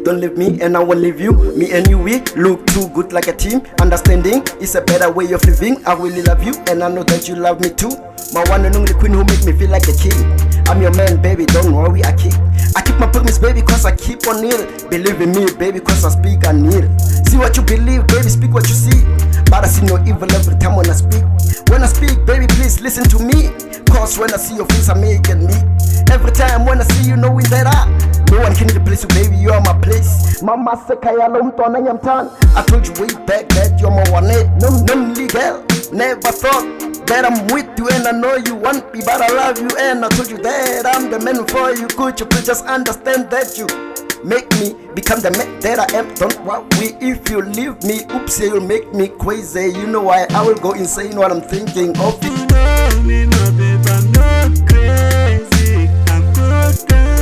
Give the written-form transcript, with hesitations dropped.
don't leave me and I won't leave you. Me and you, we look too good like a team. Understanding is a better way of living. I really love you and I know that you love me too. My one and only queen who make me feel like a king. I'm your man, baby, don't worry, I keep my promise, baby, cause I keep on it. Believe in me, baby, cause I speak, I need it. See what you believe, baby, speak what you see. But I see no evil every time when I speak. When I speak, baby, please listen to me. Cause when I see your face, I make it me. Every time when I see you, knowing that no one can replace you, baby, you are my place. Mama sekaya lomtona nyamtan. I told you way back that you're my one eight. No legal, never thought that I'm with you and I know you want me, but I love you and I told you that I'm the man for you. Could you please just understand that you make me become the man that I am? Don't worry if you leave me, oops, you'll make me crazy. You know why I will go insane what I'm thinking of. You know me, no babe, I'm not crazy, I'm good.